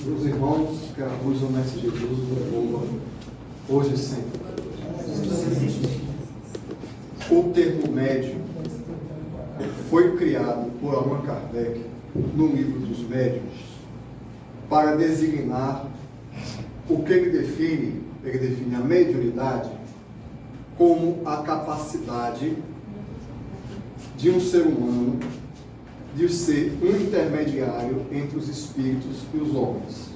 Meus irmãos, que a luz do Mestre Jesus louva hoje e sempre. O termo médium foi criado por Allan Kardec no livro dos médiuns para designar o que ele define a mediunidade como a capacidade de um ser humano de ser um intermediário entre os espíritos e os homens.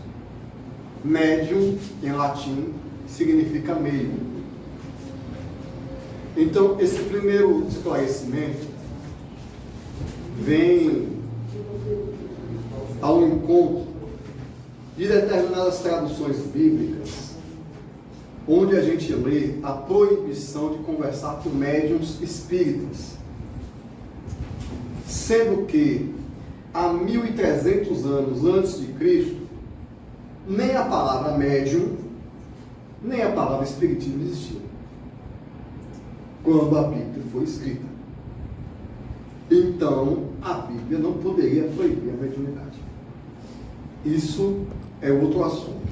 Médium, em latim, significa meio. Então, esse primeiro esclarecimento vem ao encontro de determinadas traduções bíblicas, onde a gente lê a proibição de conversar com médiuns espíritas, sendo que há 1300 anos antes de Cristo, nem a palavra médium, nem a palavra espiritismo existia, quando a Bíblia foi escrita. Então, a Bíblia não poderia proibir a mediunidade. Isso é outro assunto.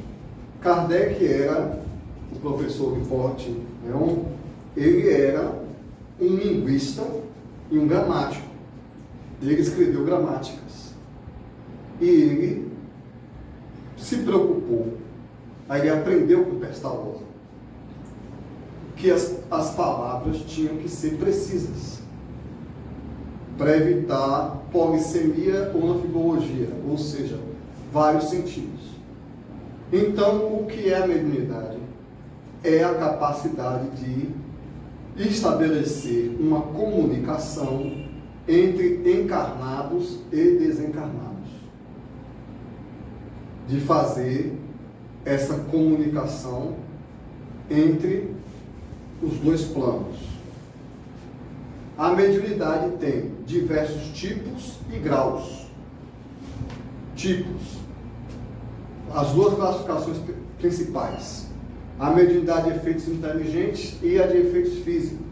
Kardec era o professor de Porte Leon, ele era um linguista e um gramático. Ele escreveu gramáticas. E ele se preocupou, aí ele aprendeu com Pestalozzi, que as palavras tinham que ser precisas, para evitar polissemia ou anfibologia, ou seja, vários sentidos. Então, o que é a mediunidade? É a capacidade de estabelecer uma comunicação entre encarnados e desencarnados. De fazer essa comunicação entre os dois planos. A mediunidade tem diversos tipos e graus. Tipos. As duas classificações principais. A mediunidade de efeitos inteligentes e a de efeitos físicos.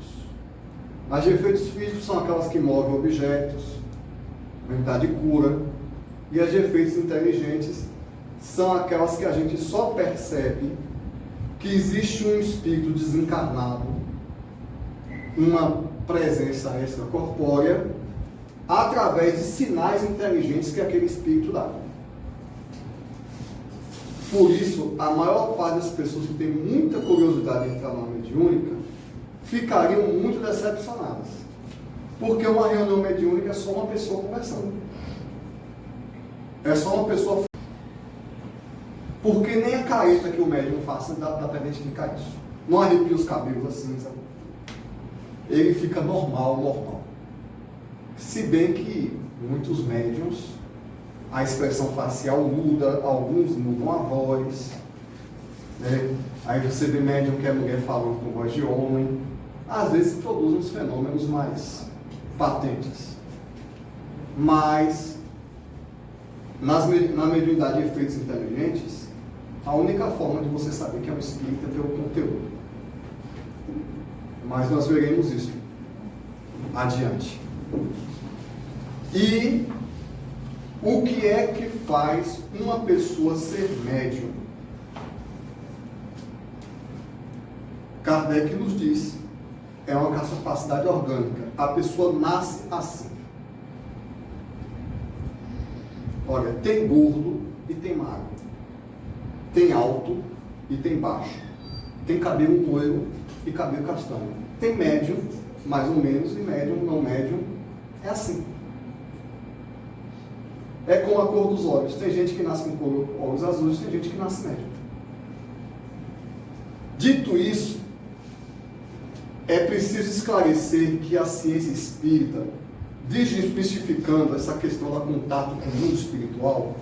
As de efeitos físicos são aquelas que movem objetos, mediunidade de cura. E as de efeitos inteligentes são aquelas que a gente só percebe que existe um espírito desencarnado, uma presença extracorpórea, através de sinais inteligentes que aquele espírito dá. Por isso, a maior parte das pessoas que tem muita curiosidade em entrar na mediúnica ficariam muito decepcionadas. Porque uma reunião mediúnica é só uma pessoa conversando. É só uma pessoa. Porque nem a careta que o médium faça dá para identificar isso. Não arrepia os cabelos assim, sabe? Ele fica normal. Se bem que muitos médiums, a expressão facial muda, alguns mudam a voz, né? Aí você vê médium que é mulher falando com voz de homem, às vezes produz uns fenômenos mais patentes. Mas, na mediunidade de efeitos inteligentes, a única forma de você saber que é um espírito é pelo conteúdo. Mas nós veremos isso adiante. E o que é que faz uma pessoa ser médium? Kardec nos diz, é uma capacidade orgânica. A pessoa nasce assim. Olha, tem gordo e tem magro. Tem alto e tem baixo. Tem cabelo loiro e cabelo castanho. Tem médium, mais ou menos, e médium, não médium. É assim. É com a cor dos olhos. Tem gente que nasce com olhos azuis, tem gente que nasce médium. Dito isso, é preciso esclarecer que a ciência espírita, desmistificando essa questão do contato com o mundo espiritual,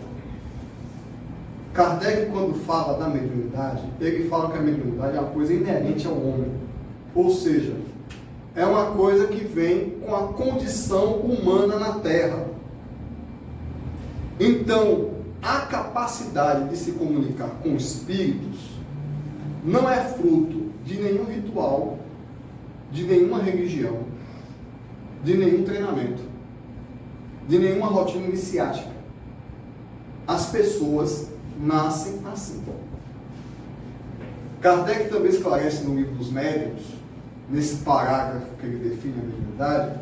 Kardec, quando fala da mediunidade, ele fala que a mediunidade é uma coisa inerente ao homem. Ou seja, é uma coisa que vem com a condição humana na Terra. Então, a capacidade de se comunicar com espíritos não é fruto de nenhum ritual, de nenhuma religião, de nenhum treinamento, de nenhuma rotina iniciática. As pessoas nascem assim. Kardec também esclarece no livro dos Médiuns, nesse parágrafo que ele define a mediunidade,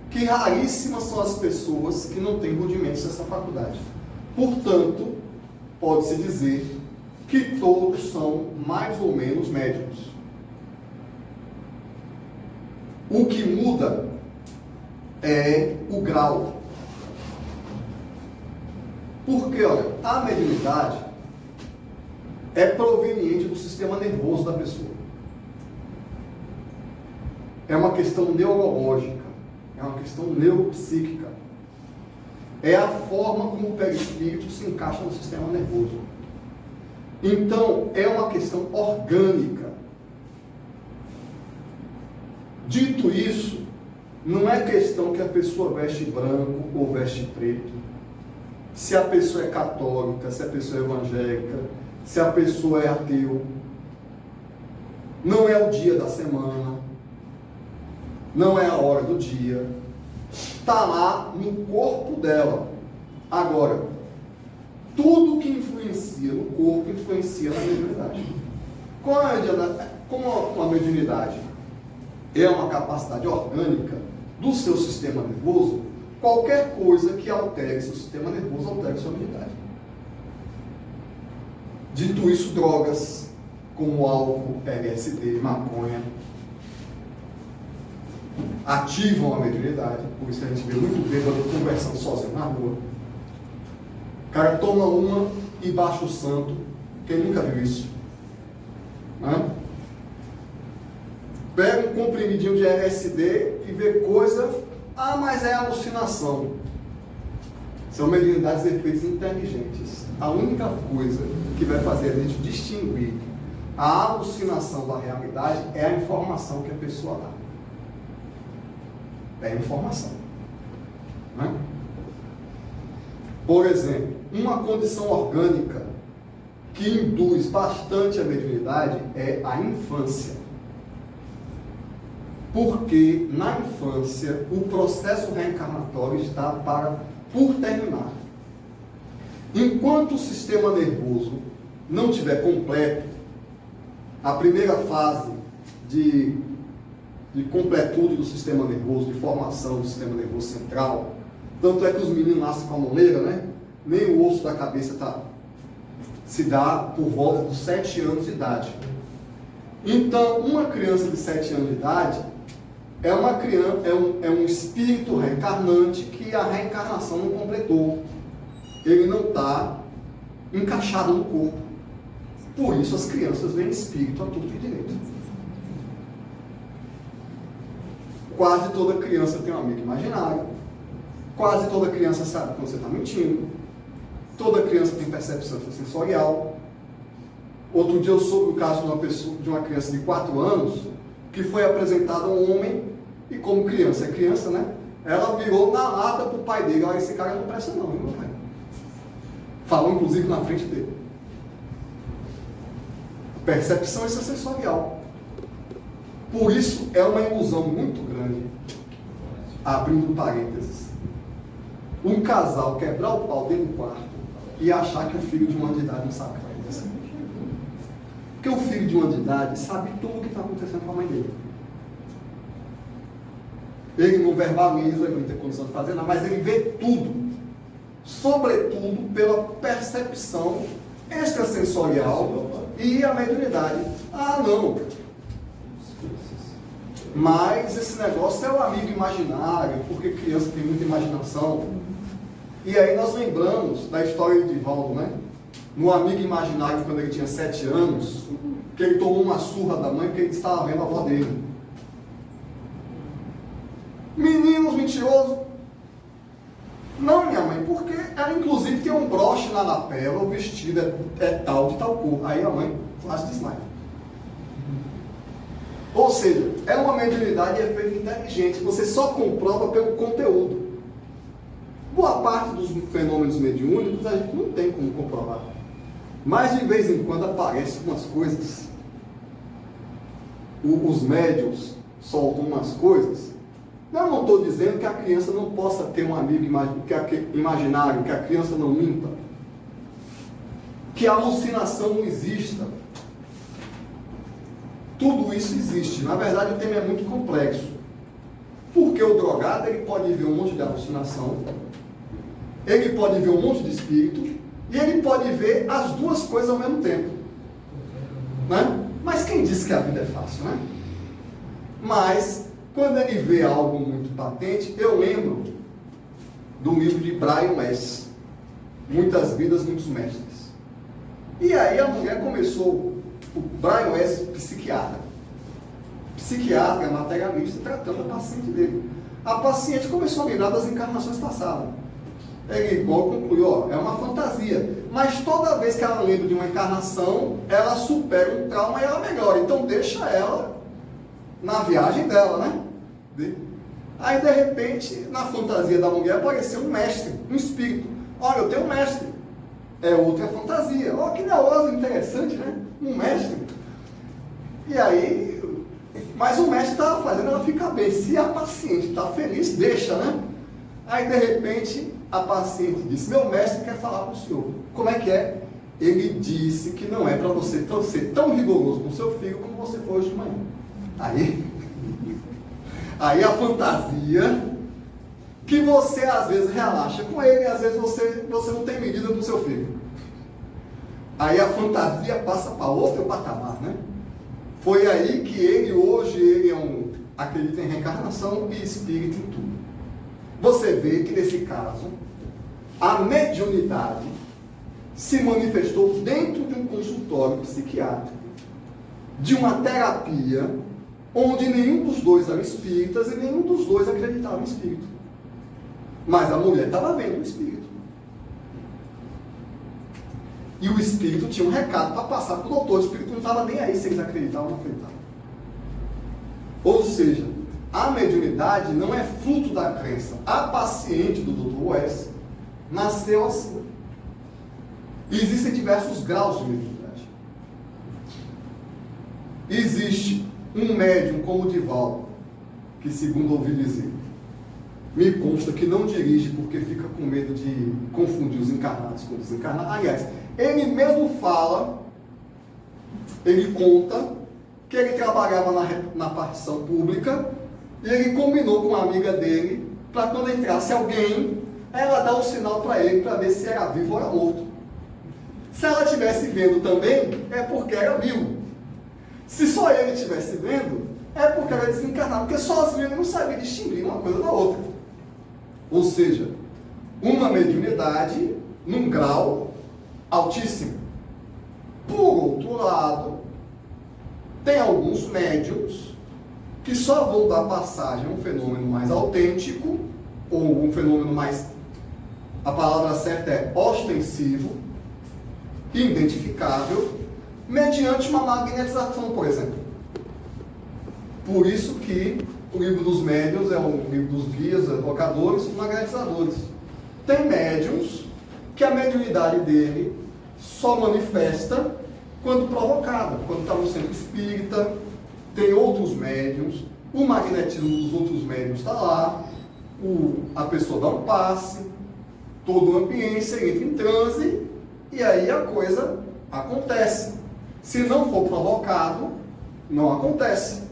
que raríssimas são as pessoas que não têm rudimentos dessa faculdade. Portanto, pode-se dizer que todos são mais ou menos médiuns. O que muda é o grau. Porque, olha, a mediunidade é proveniente do sistema nervoso da pessoa. É uma questão neurológica, é uma questão neuropsíquica. É a forma como o perispírito se encaixa no sistema nervoso. Então, é uma questão orgânica. Dito isso, não é questão que a pessoa veste branco ou veste preto, se a pessoa é católica, se a pessoa é evangélica, se a pessoa é ateu. Não é o dia da semana, não é a hora do dia, está lá no corpo dela. Agora, tudo que influencia no corpo influencia na mediunidade. Como a mediunidade é uma capacidade orgânica do seu sistema nervoso, qualquer coisa que altere seu sistema nervoso altere sua mediunidade. Dito isso, drogas como álcool, LSD, maconha ativam a mediunidade. Por isso que a gente vê muito bêbado conversando sozinho na rua. O cara toma uma e baixa o santo. Quem nunca viu isso? Hã? Pega um comprimidinho de LSD e vê coisa. Ah, mas é alucinação. São mediunidades de efeitos inteligentes. A única coisa que vai fazer a gente distinguir a alucinação da realidade é a informação que a pessoa dá. É a informação. Né? Por exemplo, uma condição orgânica que induz bastante a mediunidade é a infância. Porque na infância o processo reencarnatório está por terminar. Enquanto o sistema nervoso não estiver completo, a primeira fase de completude do sistema nervoso, de formação do sistema nervoso central, tanto é que os meninos nascem com a moleira, né? Nem o osso da cabeça se dá por volta dos 7 anos de idade. Então, uma criança de 7 anos de idade é uma criança, é um espírito reencarnante que a reencarnação não completou. Ele não está encaixado no corpo. Por isso as crianças veem espírito a tudo que direito. Quase toda criança tem um amigo imaginário. Quase toda criança sabe quando você está mentindo. Toda criança tem percepção sensorial. Outro dia eu soube o caso de uma criança de 4 anos que foi apresentada a um homem e como criança, é criança, né? Ela virou na lata pro pai dele. Olha, esse cara não presta não, viu, meu pai? Falou inclusive na frente dele. Percepção extrasensorial. Por isso é uma ilusão muito grande, abrindo parênteses, um casal quebrar o pau dentro do quarto e achar que o filho de 1 ano de idade não sabe o que vai acontecer. Porque o filho de 1 ano de idade sabe tudo o que está acontecendo com a mãe dele. Ele não verbaliza, ele não tem condição de fazer nada, mas ele vê tudo. Sobretudo pela percepção extrasensorial e a mediunidade. Ah, não. Mas esse negócio é o amigo imaginário, porque criança tem muita imaginação. E aí nós lembramos da história de Divaldo, né? No amigo imaginário, quando ele tinha 7 anos, que ele tomou uma surra da mãe porque ele estava vendo a avó dele. Meninos mentirosos. Não, minha mãe, porque ela inclusive tem um broche na lapela, o vestido é tal de tal cor. Aí a mãe quase desmaia. Ou seja, é uma mediunidade de efeito inteligente. Você só comprova pelo conteúdo. Boa parte dos fenômenos mediúnicos a gente não tem como comprovar. Mas de vez em quando aparecem umas coisas. Os médiuns soltam umas coisas. Eu não estou dizendo que a criança não possa ter um amigo imaginário, que a criança não minta. que a alucinação não exista. Tudo isso existe. Na verdade, o tema é muito complexo. Porque o drogado, ele pode ver um monte de alucinação, ele pode ver um monte de espírito, e ele pode ver as duas coisas ao mesmo tempo. Né? Mas quem disse que a vida é fácil, né? Mas, quando ele vê algo muito patente, eu lembro do livro de Brian Weiss, Muitas Vidas, Muitos Mestres. E aí a mulher começou, o Brian Weiss, psiquiatra, materialista, tratando a paciente dele. A paciente começou a lembrar das encarnações passadas. Ele concluiu, é uma fantasia. Mas toda vez que ela lembra de uma encarnação, ela supera um trauma e ela melhora. Então deixa ela na viagem dela, né? Aí de repente, na fantasia da mulher, apareceu um mestre, um espírito. Olha, eu tenho um mestre. É outra fantasia. Olha que negócio interessante, né? Um mestre. E aí, mas o mestre estava fazendo ela ficar bem. Se a paciente está feliz, deixa, né? Aí de repente, a paciente disse, meu mestre quer falar com o senhor. Como é que é? Ele disse que não é para você ser tão rigoroso com o seu filho como você foi hoje de manhã. Aí a fantasia, que você às vezes relaxa com ele, e às vezes você não tem medida do seu filho. Aí a fantasia passa para outro patamar, né? Foi aí que ele hoje, acredita em reencarnação e espírito em tudo. Você vê que nesse caso, a mediunidade se manifestou dentro de um consultório psiquiátrico, de uma terapia, onde nenhum dos dois eram espíritas e nenhum dos dois acreditava em espírito. Mas a mulher estava vendo o espírito. E o espírito tinha um recado para passar para o doutor. O espírito não estava nem aí se eles acreditavam ou não acreditavam. Ou seja, a mediunidade não é fruto da crença. A paciente do Dr. Weiss nasceu assim. E existem diversos graus de mediunidade. Existe um médium como o Divaldo, que segundo ouvi dizer, me consta que não dirige porque fica com medo de confundir os encarnados com os desencarnados. Aliás, ele mesmo fala, ele conta que ele trabalhava na partição pública e ele combinou com uma amiga dele para quando entrasse alguém, ela dar um sinal para ele para ver se era vivo ou era morto. Se ela estivesse vendo também, é porque era vivo. Se só ele estivesse vendo, é porque era desencarnado, porque sozinho ele não sabia distinguir uma coisa da outra. Ou seja, uma mediunidade num grau altíssimo. Por outro lado, tem alguns médiums que só vão dar passagem a um fenômeno mais autêntico, ou um fenômeno mais, a palavra certa é ostensivo, identificável, mediante uma magnetização, por exemplo. Por isso que o livro dos médiuns é um livro dos guias, evocadores e magnetizadores. Tem médiuns que a mediunidade dele só manifesta quando provocada, quando está no centro espírita. Tem outros médiuns, o magnetismo dos outros médiuns está lá, a pessoa dá um passe, toda uma ambiência, entra em transe, e aí a coisa acontece. Se não for provocado, não acontece.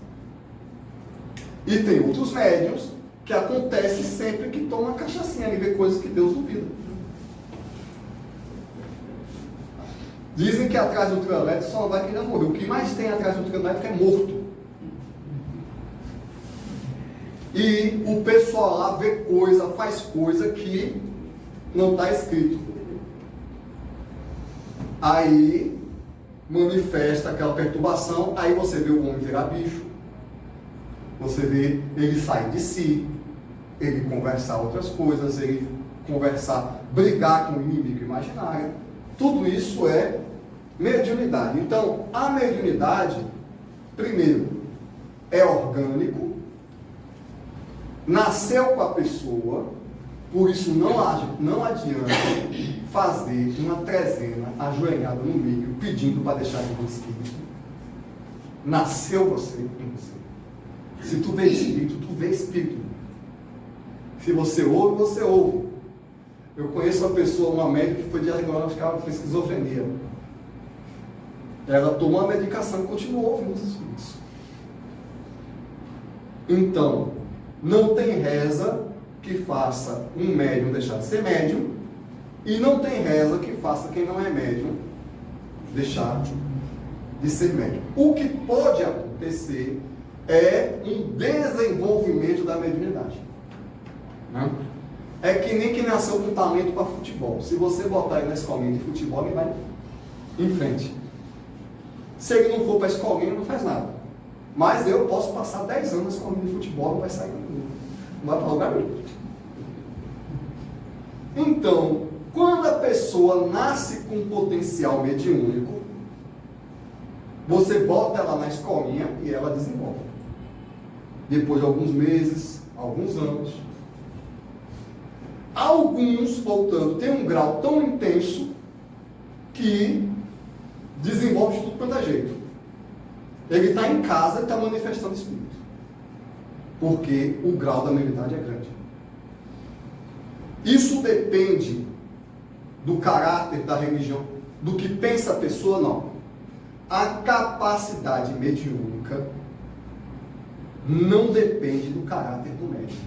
E tem outros médiuns que acontece sempre que toma cachaçinha e vê coisas que Deus duvida. Dizem que atrás do trio elétrico só vai quem já morreu. O que mais tem atrás do trio elétrico é morto. E o pessoal lá vê coisa, faz coisa que não está escrito. Aí manifesta aquela perturbação, aí você vê o homem virar bicho, você vê ele sair de si, ele conversar outras coisas, ele conversar, brigar com o inimigo imaginário. Tudo isso é mediunidade. Então, a mediunidade, primeiro, é orgânico, nasceu com a pessoa, por isso não adianta fazer uma trezena ajoelhada no meio, pedindo para deixar de ver espírito. Nasceu você com você. Se tu vê espírito, tu vê espírito. Se você ouve, você ouve. Eu conheço uma pessoa, uma médica, que foi diagnosticada com esquizofrenia. Ela tomou a medicação e continuou ouvindo os espíritos. Então, não tem reza que faça um médium deixar de ser médium, e não tem reza que faça quem não é médium deixar de ser médium. O que pode acontecer é um desenvolvimento da mediunidade. Né? É que nem quem nasceu com talento para futebol. Se você botar ele na escolinha de futebol, ele vai em frente. Se ele não for para a escolinha, não faz nada. Mas eu posso passar 10 anos na escolinha de futebol, não vai sair, não vai para lugar nenhum. Então, quando a pessoa nasce com potencial mediúnico, você bota ela na escolinha e ela desenvolve. Depois de alguns meses, alguns anos. Alguns, voltando, tem um grau tão intenso que desenvolve de tudo quanto é jeito. Ele está em casa e está manifestando espírito. Porque o grau da mediunidade é grande. Isso depende do caráter da religião, do que pensa a pessoa, não. A capacidade mediúnica não depende do caráter do médium,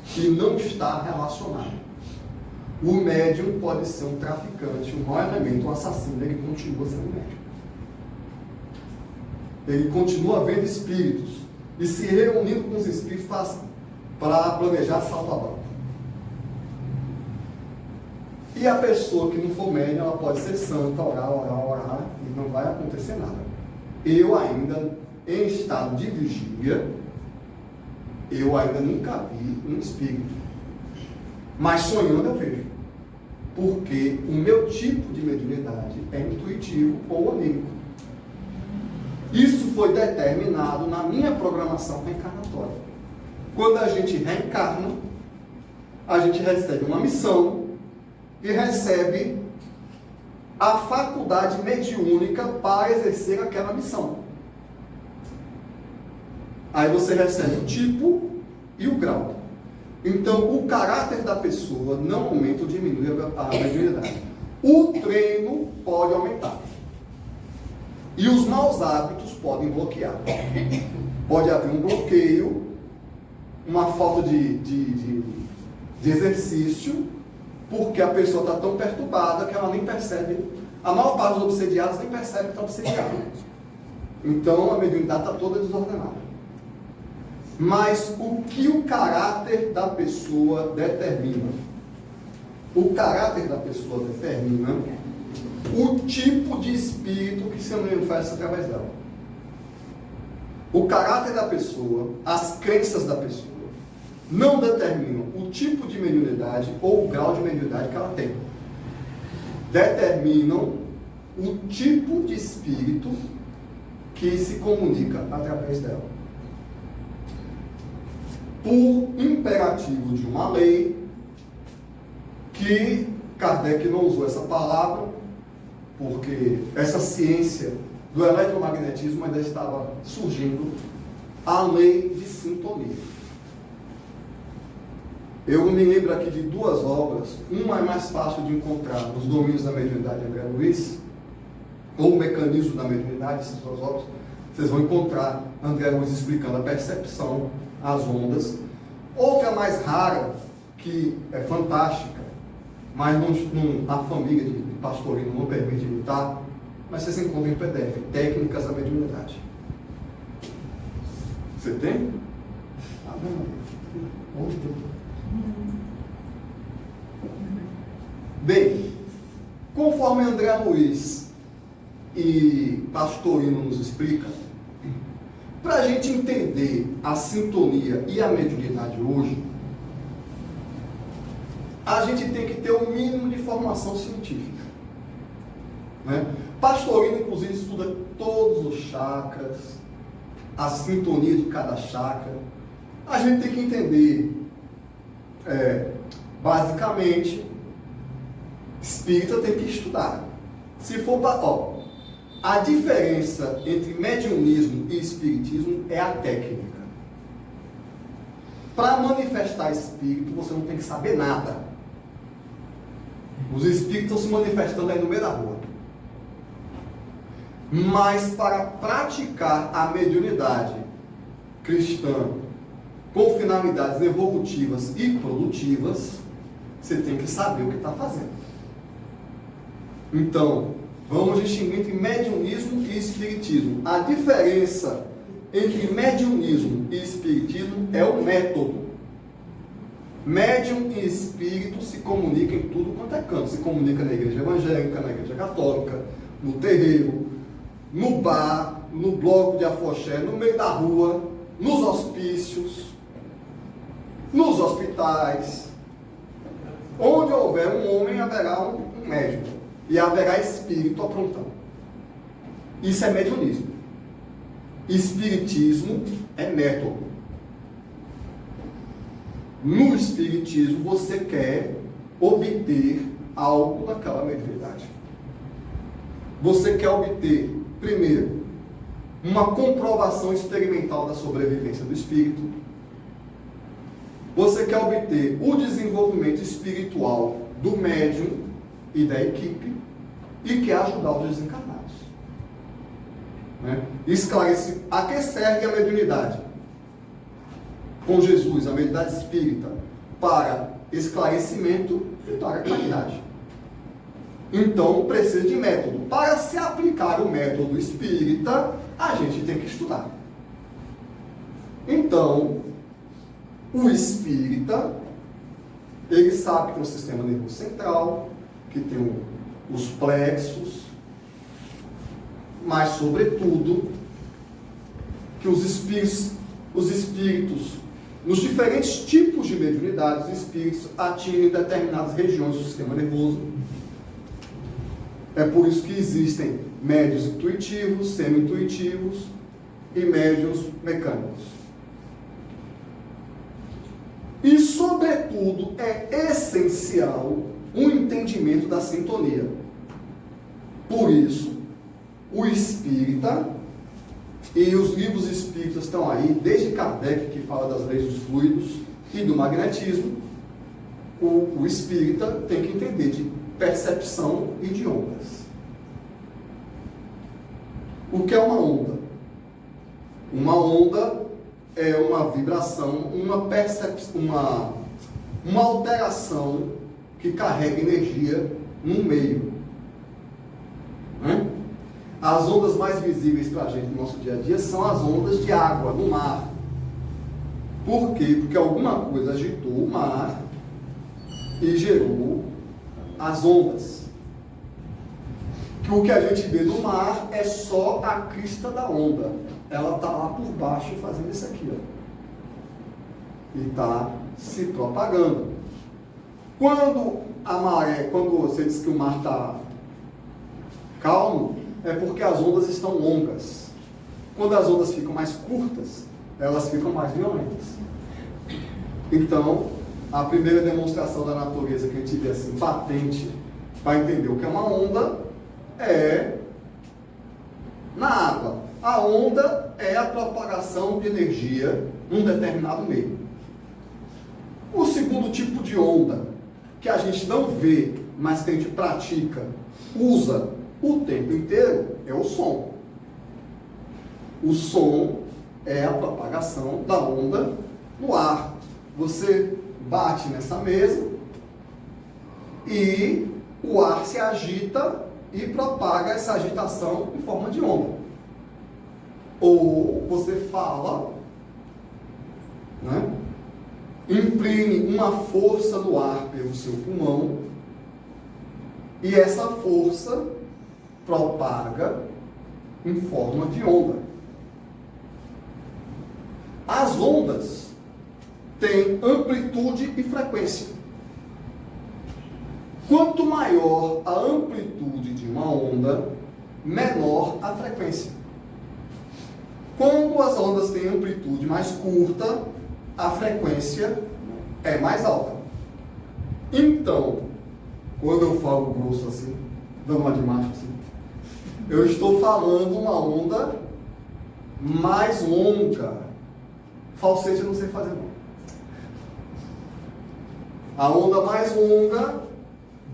que não está relacionado. O médium pode ser um traficante, um mau elemento, um assassino, ele continua sendo médium. Ele continua vendo espíritos e se reunindo com os espíritos para planejar assalto a banco. E a pessoa que não for médium, ela pode ser santa, orar, e não vai acontecer nada. Eu ainda, em estado de vigília, eu ainda nunca vi um espírito. Mas sonhando eu vejo. Porque o meu tipo de mediunidade é intuitivo ou onírico. Isso foi determinado na minha programação reencarnatória. Quando a gente reencarna, a gente recebe uma missão e recebe a faculdade mediúnica para exercer aquela missão. Aí você recebe o tipo e o grau. Então, o caráter da pessoa não aumenta ou diminui a mediunidade. O treino pode aumentar. E os maus hábitos podem bloquear. Pode haver um bloqueio, uma falta de exercício, porque a pessoa está tão perturbada que ela nem percebe. A maior parte dos obsediados nem percebe que está obsediado. Então, a mediunidade está toda desordenada. Mas o que o caráter da pessoa determina? O caráter da pessoa determina o tipo de espírito que se manifesta através dela. O caráter da pessoa, as crenças da pessoa, não determinam o tipo de mediunidade ou o grau de mediunidade que ela tem. Determinam o tipo de espírito que se comunica através dela. Por imperativo de uma lei, que Kardec não usou essa palavra, porque essa ciência do eletromagnetismo ainda estava surgindo, a lei de sintonia. Eu me lembro aqui de duas obras, uma é mais fácil de encontrar nos domínios da mediunidade de André Luiz, ou o mecanismo da mediunidade, essas duas obras, vocês vão encontrar André Luiz explicando a percepção, as ondas. Outra mais rara, que é fantástica, mas a família de Pastorino não permite editar, mas vocês encontram em PDF, Técnicas da Mediunidade. Você tem? Bem, conforme André Luiz e Pastorino nos explicam, para a gente entender a sintonia e a mediunidade hoje, a gente tem que ter o mínimo de formação científica. Né? Pastorino, inclusive, estuda todos os chakras, a sintonia de cada chakra. A gente tem que entender, basicamente, espírita tem que estudar. Se for para... A diferença entre mediunismo e espiritismo é a técnica. Para manifestar espírito, você não tem que saber nada. Os espíritos estão se manifestando aí no meio da rua. Mas para praticar a mediunidade cristã com finalidades evolutivas e produtivas, você tem que saber o que está fazendo. Então, vamos distinguir entre mediunismo e espiritismo. A diferença entre mediunismo e espiritismo é o método. Médium e espírito se comunicam em tudo quanto é canto. Se comunica na igreja evangélica, na igreja católica, no terreiro, no bar, no bloco de afoxé, no meio da rua, nos hospícios, nos hospitais. Onde houver um homem, haverá um médium. E haverá espírito aprontando. Isso é mediunismo. Espiritismo é método. No espiritismo, você quer obter algo daquela mediunidade. Você quer obter, primeiro, uma comprovação experimental da sobrevivência do espírito. Você quer obter o desenvolvimento espiritual do médium e da equipe e quer ajudar os desencarnados. Né? Esclarece a que serve a mediunidade. Com Jesus, a mediunidade espírita, para esclarecimento e para caridade. Então, precisa de método. Para se aplicar o método espírita, a gente tem que estudar. Então, o espírita, ele sabe que tem um sistema nervoso central, que tem os plexos, mas, sobretudo, que os espíritos, nos diferentes tipos de mediunidade, os espíritos atingem determinadas regiões do sistema nervoso. É por isso que existem médiuns intuitivos, semi-intuitivos e médiuns mecânicos. E, sobretudo, é essencial um entendimento da sintonia. Por isso, o espírita, e os livros espíritas estão aí, desde Kardec, que fala das leis dos fluidos e do magnetismo, o espírita tem que entender de percepção e de ondas. O que é uma onda? Uma onda é uma vibração, uma alteração que carrega energia num meio. Né? As ondas mais visíveis para a gente no nosso dia a dia são as ondas de água no mar. Por quê? Porque alguma coisa agitou o mar e gerou as ondas. Que o que a gente vê no mar é só a crista da onda. Ela está lá por baixo fazendo isso aqui, ó. E está se propagando. Quando a maré, quando você diz que o mar está calmo, é porque as ondas estão longas. Quando as ondas ficam mais curtas, elas ficam mais violentas. Então, a primeira demonstração da natureza que a gente vê assim, patente, para entender o que é uma onda, é na água. A onda é a propagação de energia num determinado meio. O segundo tipo de onda, que a gente não vê, mas que a gente pratica, usa o tempo inteiro, é o som. O som é a propagação da onda no ar. Você bate nessa mesa e o ar se agita e propaga essa agitação em forma de onda. Ou você fala, né? Imprime uma força no ar pelo seu pulmão e essa força propaga em forma de onda. As ondas têm amplitude e frequência. Quanto maior a amplitude de uma onda, menor a frequência. Quando as ondas têm amplitude mais curta, a frequência é mais alta. Então, quando eu falo grosso assim, dando uma de macho assim, eu estou falando uma onda mais longa. Falsete eu não sei fazer não. A onda mais longa,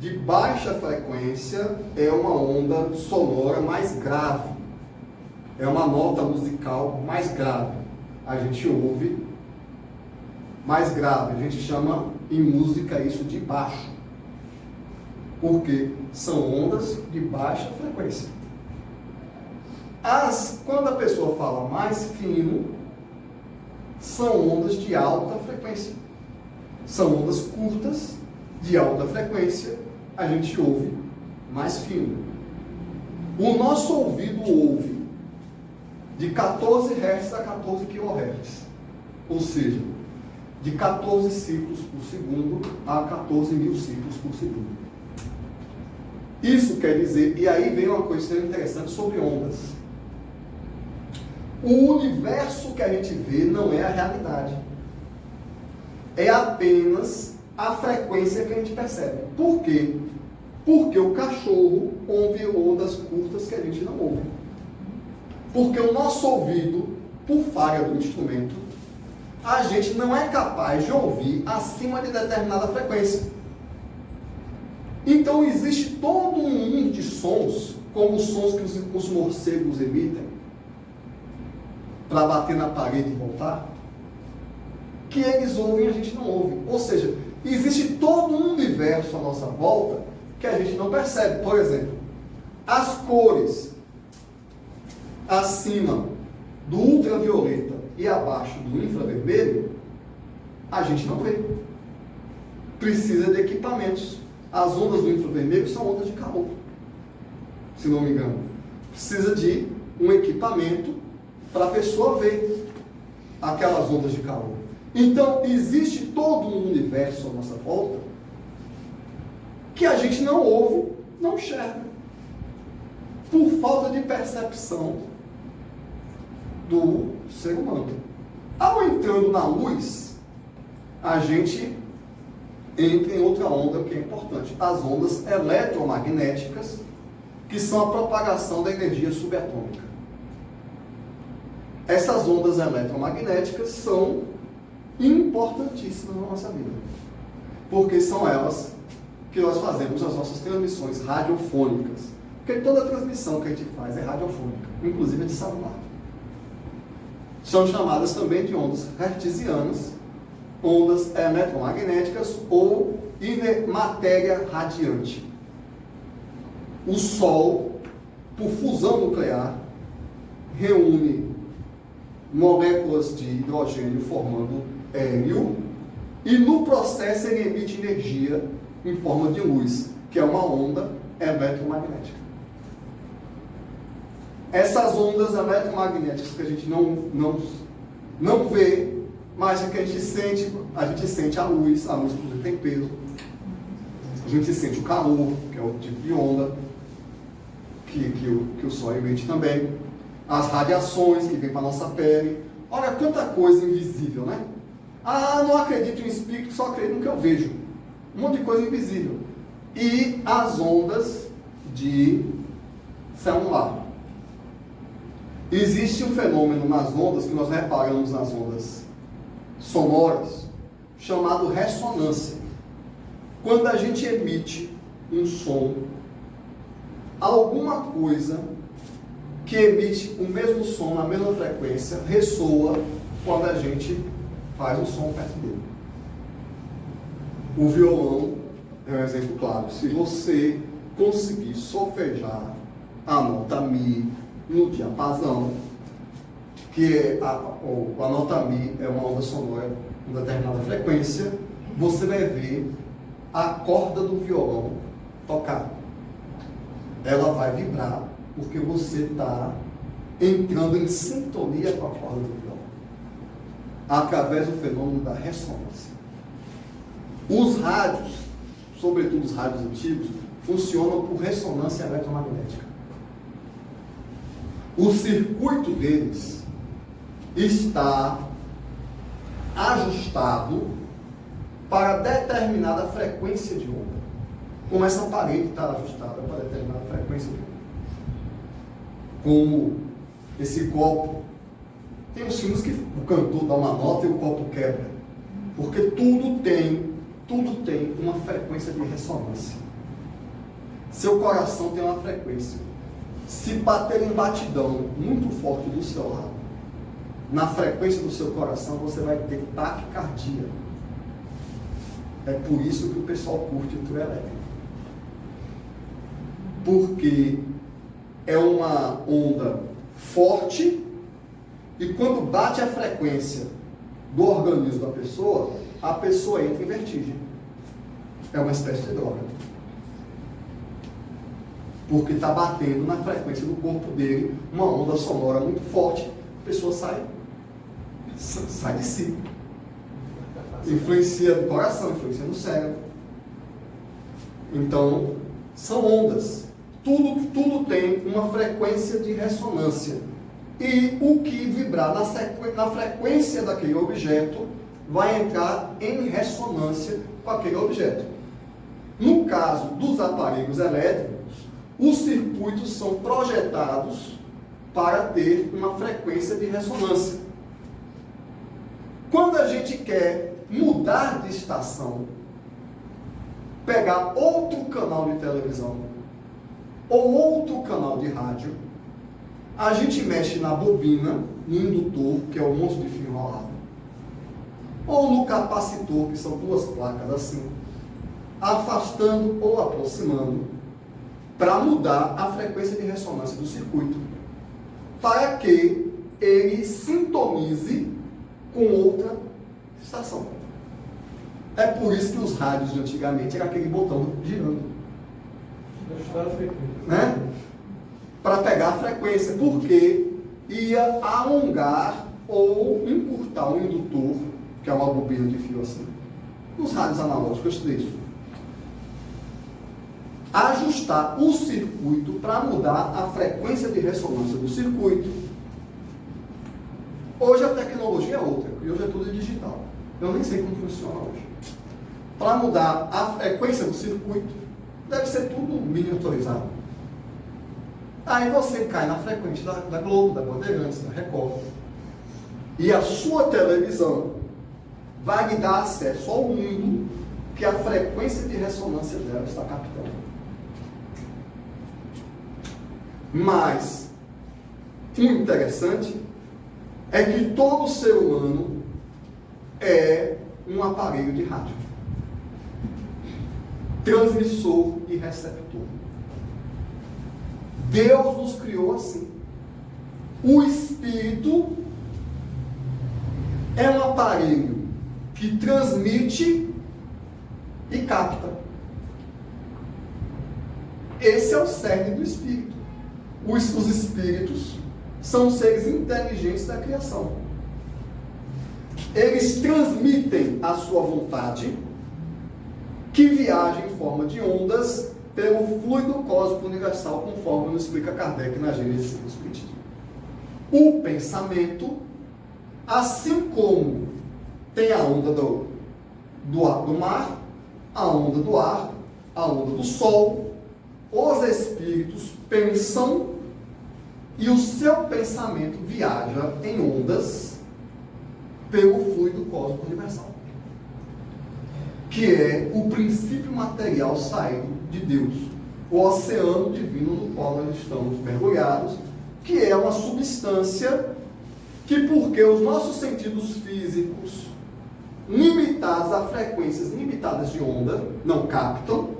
de baixa frequência, é uma onda sonora mais grave. é uma nota musical mais grave. A gente ouve mais grave. A gente chama em música isso de baixo. Porque são ondas de baixa frequência. Quando a pessoa fala mais fino, são ondas de alta frequência. São ondas curtas, de alta frequência, a gente ouve mais fino. O nosso ouvido ouve de 14 Hz a 14 kHz. Ou seja, de 14 ciclos por segundo a 14 mil ciclos por segundo. Isso quer dizer, e aí vem uma coisa interessante sobre ondas. O universo que a gente vê não é a realidade. É apenas a frequência que a gente percebe. Por quê? Porque o cachorro ouve ondas curtas que a gente não ouve. Porque o nosso ouvido, por falha do instrumento, a gente não é capaz de ouvir acima de determinada frequência. Então existe todo um mundo de sons, como os sons que os morcegos emitem, para bater na parede e voltar, que eles ouvem e a gente não ouve. Ou seja, existe todo um universo à nossa volta que a gente não percebe. Por exemplo, as cores acima do ultravioleta e abaixo do infravermelho, a gente não vê. Precisa de equipamentos. As ondas do infravermelho são ondas de calor, se não me engano. Precisa de um equipamento para a pessoa ver aquelas ondas de calor. Então, existe todo um universo à nossa volta que a gente não ouve, não enxerga, por falta de percepção do ser humano. Ao entrando na luz, a gente entra em outra onda que é importante, as ondas eletromagnéticas, que são a propagação da energia subatômica. Essas ondas eletromagnéticas são importantíssimas na nossa vida, porque são elas que nós fazemos as nossas transmissões radiofônicas, porque toda transmissão que a gente faz é radiofônica, inclusive de celular. São chamadas também de ondas hertzianas, ondas eletromagnéticas ou matéria radiante. O Sol, por fusão nuclear, reúne moléculas de hidrogênio formando hélio, e no processo ele emite energia em forma de luz, que é uma onda eletromagnética. Essas ondas eletromagnéticas que a gente não vê, mas que a gente sente a luz inclusive tem peso, a gente sente o calor, que é o tipo de onda que o Sol emite também, as radiações que vêm para a nossa pele. Olha quanta coisa invisível, né? Ah, não acredito em espírito, só acredito no que eu vejo. Um monte de coisa invisível. E as ondas de celular. Existe um fenômeno nas ondas, que nós reparamos nas ondas sonoras, chamado ressonância. Quando a gente emite um som, alguma coisa que emite o mesmo som na mesma frequência ressoa quando a gente faz um som perto dele. O violão é um exemplo claro. Se você conseguir solfejar a nota Mi no diapasão, que é a nota Mi é uma onda sonora com determinada frequência, você vai ver a corda do violão tocar. Ela vai vibrar porque você está entrando em sintonia com a corda do violão, através do fenômeno da ressonância. Os rádios, sobretudo os rádios antigos, funcionam por ressonância eletromagnética. O circuito deles está ajustado para determinada frequência de onda, como essa parede está ajustada para determinada frequência de onda. Como esse copo, tem uns filmes que o cantor dá uma nota e o copo quebra, porque tudo tem uma frequência de ressonância. Seu coração tem uma frequência. se bater em batidão muito forte do seu lado, na frequência do seu coração, você vai ter taquicardia. É por isso que o pessoal curte o trio elétrico. Porque é uma onda forte e quando bate a frequência do organismo da pessoa, a pessoa entra em vertigem. É uma espécie de droga. Porque está batendo na frequência do corpo dele uma onda sonora muito forte, a pessoa sai de si. Influencia no coração, influencia no cérebro. Então, são ondas. Tudo tem uma frequência de ressonância. E o que vibrar na frequência daquele objeto vai entrar em ressonância com aquele objeto. No caso dos aparelhos elétricos, os circuitos são projetados para ter uma frequência de ressonância. Quando a gente quer mudar de estação, pegar outro canal de televisão ou outro canal de rádio, a gente mexe na bobina, no indutor, que é o monte de fio enrolado, ou no capacitor, que são duas placas assim, afastando ou aproximando, para mudar a frequência de ressonância do circuito, para que ele sintonize com outra estação. É por isso que os rádios de antigamente era aquele botão girando, né? Para pegar a frequência, porque ia alongar ou encurtar o indutor, que é uma bobina de fio assim. Nos rádios analógicos eu estudei isso. Ajustar o circuito para mudar a frequência de ressonância do circuito. Hoje a tecnologia é outra, porque hoje é tudo digital. Eu nem sei como funciona hoje. Para mudar a frequência do circuito, deve ser tudo miniaturizado. Aí você cai na frequência da Globo, da Bandeirantes, da Record. E a sua televisão vai lhe dar acesso ao mundo que a frequência de ressonância dela está captando. Mas, o interessante é que todo ser humano é um aparelho de rádio. Transmissor e receptor. Deus nos criou assim. O espírito é um aparelho que transmite e capta. Esse é o cerne do espírito. Os espíritos são seres inteligentes da criação. Eles transmitem a sua vontade, que viaja em forma de ondas pelo fluido cósmico universal, conforme nos explica Kardec na Gênesis do Espiritismo. O pensamento, assim como tem a onda do mar, a onda do ar, a onda do sol, os espíritos pensam e o seu pensamento viaja em ondas pelo fluido cósmico universal, que é o princípio material saído de Deus, o oceano divino no qual nós estamos mergulhados, que é uma substância que, porque os nossos sentidos físicos, limitados a frequências limitadas de onda, não captam,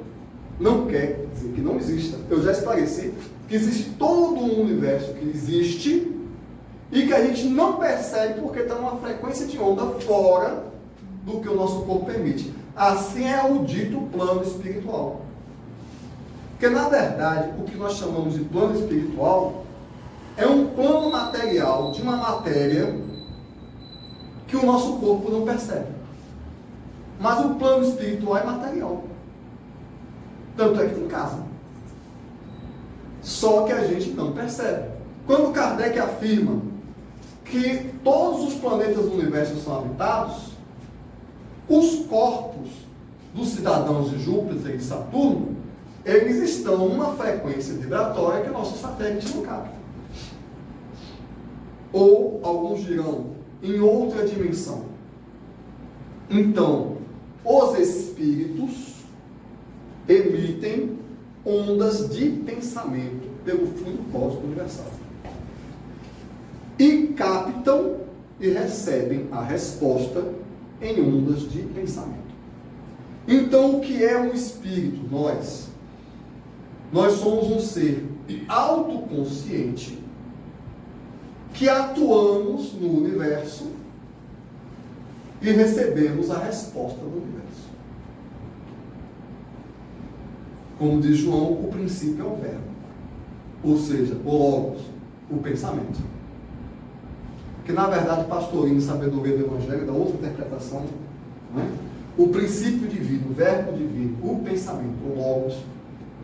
não quer dizer que não exista. Eu já esclareci que existe todo um universo que existe e que a gente não percebe porque está numa frequência de onda fora do que o nosso corpo permite. Assim é o dito plano espiritual. Porque, na verdade, o que nós chamamos de plano espiritual é um plano material de uma matéria que o nosso corpo não percebe. Mas o plano espiritual é material. Tanto é que tem casa. Só que a gente não percebe. Quando Kardec afirma que todos os planetas do universo são habitados, os corpos dos cidadãos de Júpiter e de Saturno, eles estão numa frequência vibratória que o nosso satélite não capta. Ou alguns dirão em outra dimensão. Então, os espíritos emitem ondas de pensamento pelo fundo cósmico universal. E captam e recebem a resposta em ondas de pensamento. Então, o que é um espírito? Nós somos um ser autoconsciente que atuamos no universo e recebemos a resposta do universo. Como diz João, o princípio é o verbo, ou seja, o logos, o pensamento. Que na verdade, pastorinho, sabedoria do Evangelho, da outra interpretação, né? O princípio divino, o verbo divino, o pensamento, o logos,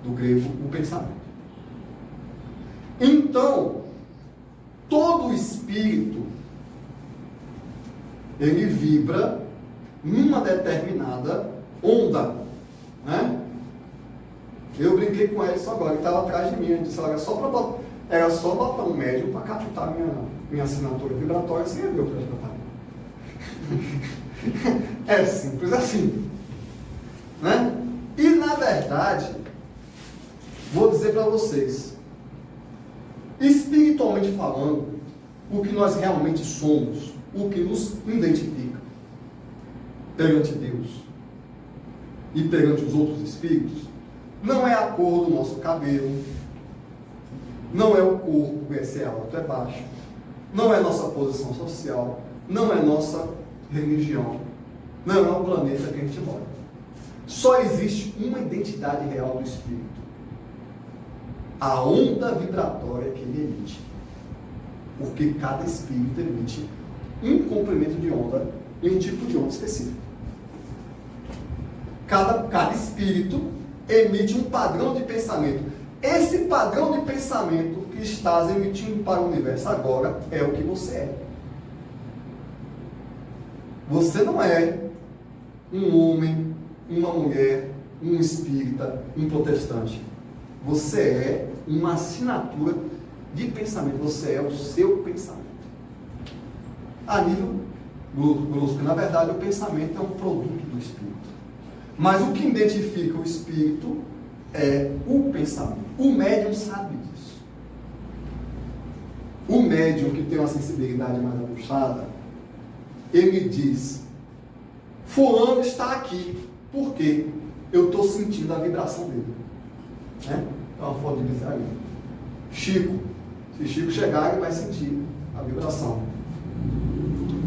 do grego, o pensamento. Então, todo espírito, ele vibra numa determinada onda, né? Eu brinquei com Edson agora, ele estava atrás de mim, ele disse, era só botar um médium para captar minha assinatura vibratória, sem ver o que é simples assim, né? E na verdade, vou dizer para vocês, espiritualmente falando, o que nós realmente somos, o que nos identifica perante Deus e perante os outros espíritos, não é a cor do nosso cabelo, não é o corpo, se é alto ou é baixo, não é nossa posição social, não é nossa religião, não é o planeta que a gente mora. Só existe uma identidade real do espírito: a onda vibratória que ele emite. Porque cada espírito emite um comprimento de onda e um tipo de onda específico. Cada espírito emite um padrão de pensamento. Esse padrão de pensamento que estás emitindo para o universo agora é o que você é. Você não é um homem, uma mulher, um espírita, um protestante. Você é uma assinatura de pensamento. Você é o seu pensamento. A nível brusco, na verdade, o pensamento é um produto do espírito. Mas o que identifica o espírito é o pensamento. O médium sabe disso. O médium que tem uma sensibilidade mais aguçada, ele diz: fulano está aqui, porque eu estou sentindo a vibração dele. Né? É uma foto de dizer ali. Chico, se Chico chegar, ele vai sentir a vibração.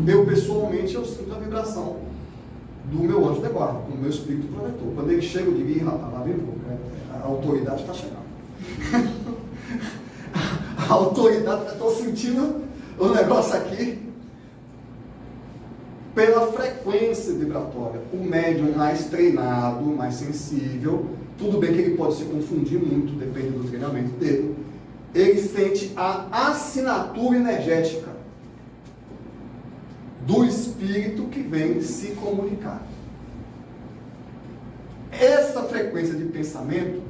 Eu, pessoalmente, eu sinto a vibração do meu anjo de guarda, do meu espírito protetor. Quando ele chega, eu digo: ih, rapaz, lá vem pouco, a autoridade está chegando. A autoridade, eu estou sentindo o negócio aqui. Pela frequência vibratória, o médium mais treinado, mais sensível, tudo bem que ele pode se confundir muito, depende do treinamento dele, ele sente a assinatura energética do espírito que vem se comunicar. Essa frequência de pensamento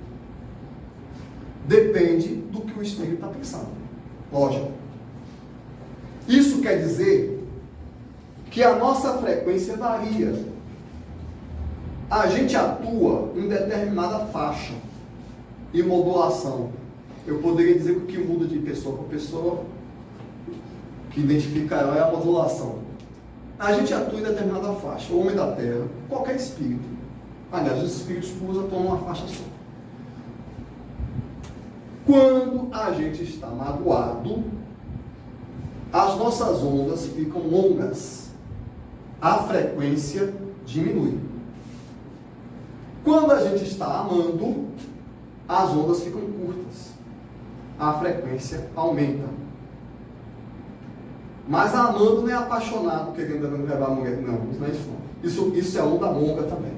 depende do que o espírito está pensando. Lógico. Isso quer dizer que a nossa frequência varia. A gente atua em determinada faixa e modulação. Eu poderia dizer que o que muda de pessoa para pessoa, que identifica ela, é a modulação. A gente atua em determinada faixa. O homem da terra, qualquer espírito. Aliás, os espíritos puros atuam numa faixa só. Quando a gente está magoado, as nossas ondas ficam longas. A frequência diminui. Quando a gente está amando, as ondas ficam curtas. A frequência aumenta. Mas amando não é apaixonado, querendo levar a mulher. Não, isso não é isso. Isso é onda longa também.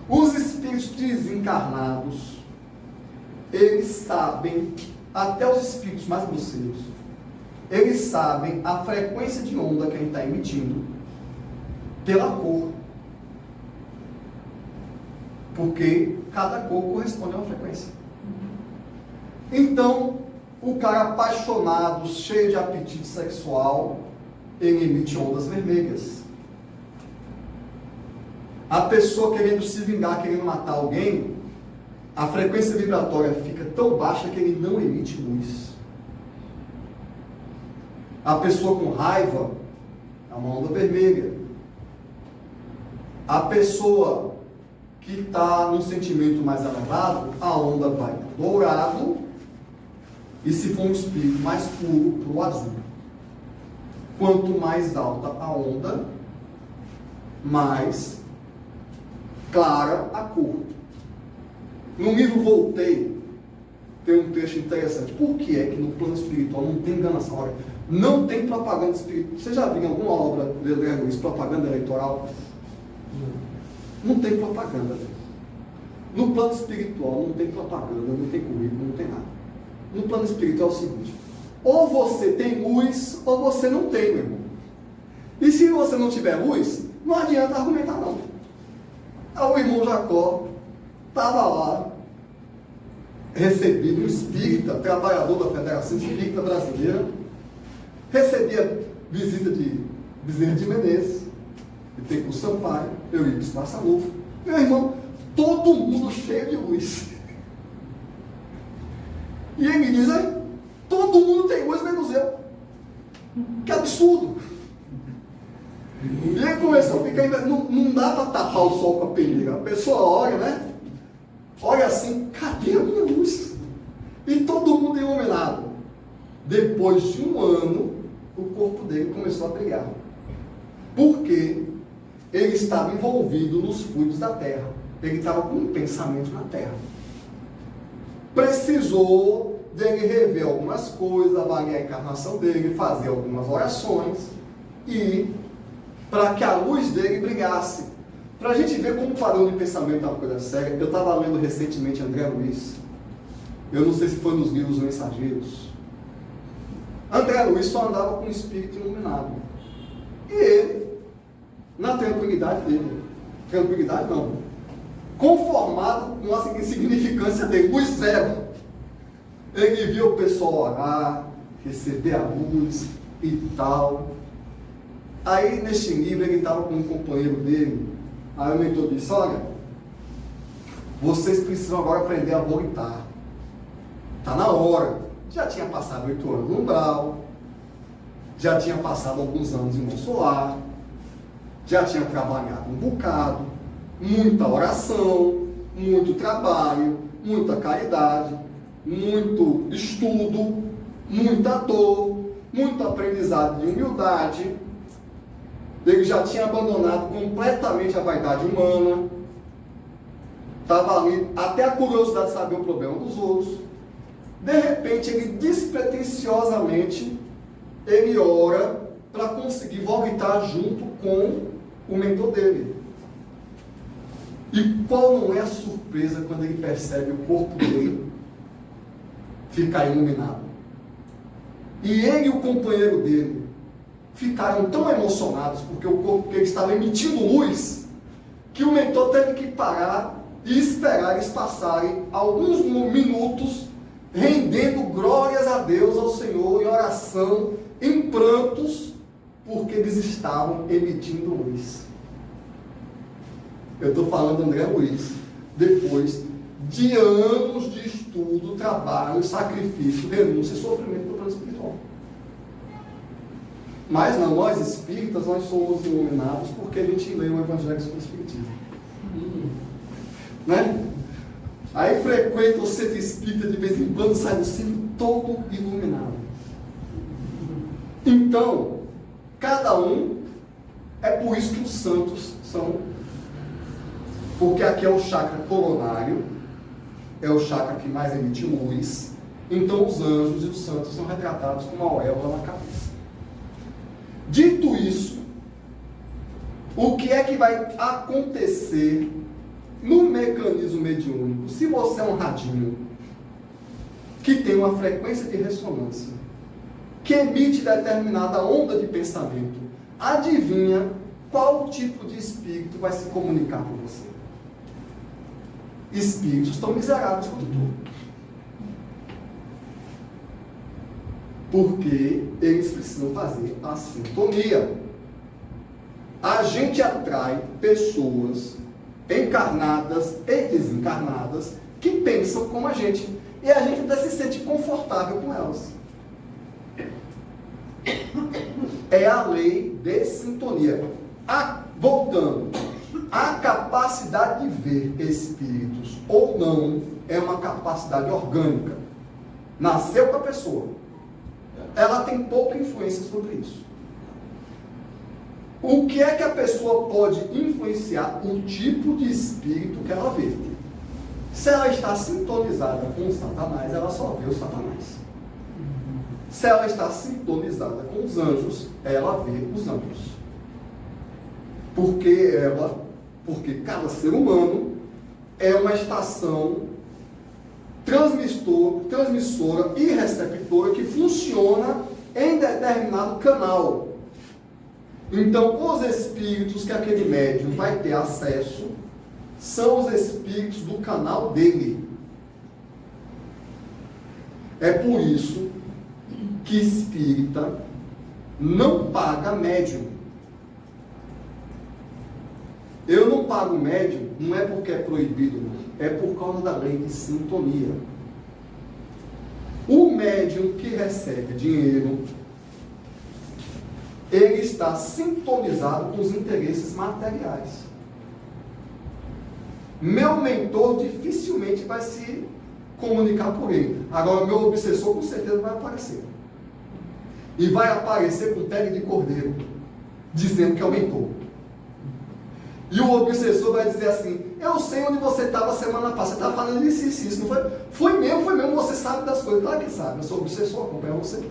Os espíritos desencarnados, eles sabem, até os espíritos mais grosseiros, eles sabem a frequência de onda que a gente está emitindo pela cor. Porque cada cor corresponde a uma frequência. Então, o cara apaixonado, cheio de apetite sexual, ele emite ondas vermelhas. A pessoa querendo se vingar, querendo matar alguém, a frequência vibratória fica tão baixa que ele não emite luz. A pessoa com raiva é uma onda vermelha. A pessoa que está num sentimento mais elevado, a onda vai para o dourado, e se for um espírito mais puro, para o azul. Quanto mais alta a onda, mais clara a cor. No livro Voltei, tem um texto interessante. Por que é que no plano espiritual não tem enganação? Olha, não tem propaganda espiritual. Você já viu em alguma obra de André Luiz propaganda eleitoral? Não tem propaganda. No plano espiritual não tem propaganda, não tem currículo, não tem nada. No plano espiritual é o seguinte: ou você tem luz, ou você não tem, meu irmão. E se você não tiver luz, não adianta argumentar, não. Aí o irmão Jacó estava lá, recebido, um espírita, trabalhador da Federação Espírita Brasileira, recebia visita de Bezerra de Menezes, de Teco Sampaio, Eurípides Massalufa. Meu irmão, todo mundo cheio de luz. E ele diz: todo mundo tem luz menos eu. Que absurdo. E ele começou a ficar, não dá para tapar o sol com a peneira. A pessoa olha, né? Olha assim, cadê a minha luz? E todo mundo iluminado. Depois de um ano, o corpo dele começou a brilhar. Porque ele estava envolvido nos fluidos da terra. Ele estava com um pensamento na terra. Precisou dele rever algumas coisas, avaliar a encarnação dele, fazer algumas orações, e para que a luz dele brilhasse. Para a gente ver como o padrão de pensamento é uma coisa séria. Eu estava lendo recentemente André Luiz. Eu não sei se foi nos livros Mensageiros. André Luiz só andava com o espírito iluminado. E ele, na tranquilidade dele, tranquilidade não, conformado com a insignificância dele, luz zero. Ele viu o pessoal orar, receber a luz e tal. Aí, neste livro, ele estava com um companheiro dele. Aí o mentor disse: olha, vocês precisam agora aprender a voltar. Está na hora. Já tinha passado 8 anos no umbral, já tinha passado alguns anos em Monsolar, já tinha trabalhado um bocado, muita oração, muito trabalho, muita caridade, muito estudo, muita dor, muito aprendizado de humildade. Ele já tinha abandonado completamente a vaidade humana, estava ali até a curiosidade de saber o problema dos outros. De repente, ele despretensiosamente, ele ora para conseguir voltar junto com o mentor dele. E qual não é a surpresa quando ele percebe o corpo dele ficar iluminado? E ele e o companheiro dele ficaram tão emocionados porque o corpo dele estava emitindo luz, que o mentor teve que parar e esperar eles passarem alguns minutos rendendo glórias a Deus, ao Senhor, em oração, em prantos, porque eles estavam emitindo luz. Eu estou falando André Luiz, depois de anos de estudo, trabalho, sacrifício, renúncia e sofrimento do plano espiritual. Mas não, nós espíritas, nós somos iluminados porque a gente lê o Evangelho sobre o Espiritismo. Né? Aí frequenta o centro espírita de vez em quando, sai do centro todo iluminado. Então, cada um, é por isso que os santos são, porque aqui é o chakra coronário, é o chakra que mais emite luz, então os anjos e os santos são retratados com uma auréola na cabeça. Dito isso, o que é que vai acontecer no mecanismo mediúnico? Se você é um radinho que tem uma frequência de ressonância, que emite determinada onda de pensamento, adivinha qual tipo de espírito vai se comunicar com você? Espíritos tão miseráveis quanto tu. Porque eles precisam fazer a sintonia. A gente atrai pessoas encarnadas e desencarnadas que pensam como a gente. e a gente até se sente confortável com elas. É a lei de sintonia. Voltando, a capacidade de ver espíritos ou não é uma capacidade orgânica. Nasceu com a pessoa. Ela tem pouca influência sobre isso. O que é que a pessoa pode influenciar? O tipo de espírito que ela vê. Se ela está sintonizada com o Satanás, ela só vê o Satanás. Se ela está sintonizada com os anjos, ela vê os anjos. Porque cada ser humano é uma estação transmissora e receptora que funciona em determinado canal. Então, os espíritos que aquele médium vai ter acesso são os espíritos do canal dele. É por isso que espírita não paga médium. Eu não pago médium, não é porque é proibido, não. É por causa da lei de sintonia. O médium que recebe dinheiro, ele está sintonizado com os interesses materiais. Meu mentor dificilmente vai se comunicar por ele. Agora, meu obsessor com certeza vai aparecer. E vai aparecer com pele de cordeiro, dizendo que é o mentor. E o obsessor vai dizer assim: eu sei onde você estava semana passada, você estava falando isso, não foi? Foi mesmo, você sabe das coisas. Claro que sabe, eu sou obsessor, acompanho você.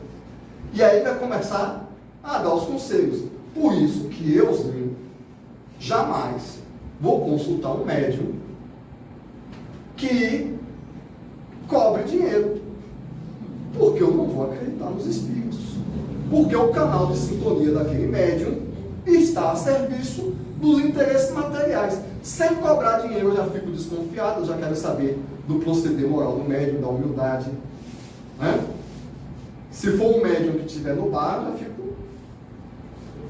E aí vai começar a dar os conselhos. Por isso que euzinho jamais vou consultar um médium que cobre dinheiro. Porque eu não vou acreditar nos espíritos. Porque o canal de sintonia daquele médium está a serviço dos interesses materiais. Sem cobrar dinheiro, eu já fico desconfiado, eu já quero saber do proceder moral do médium, da humildade. Né? Se for um médium que estiver no bar, eu já fico...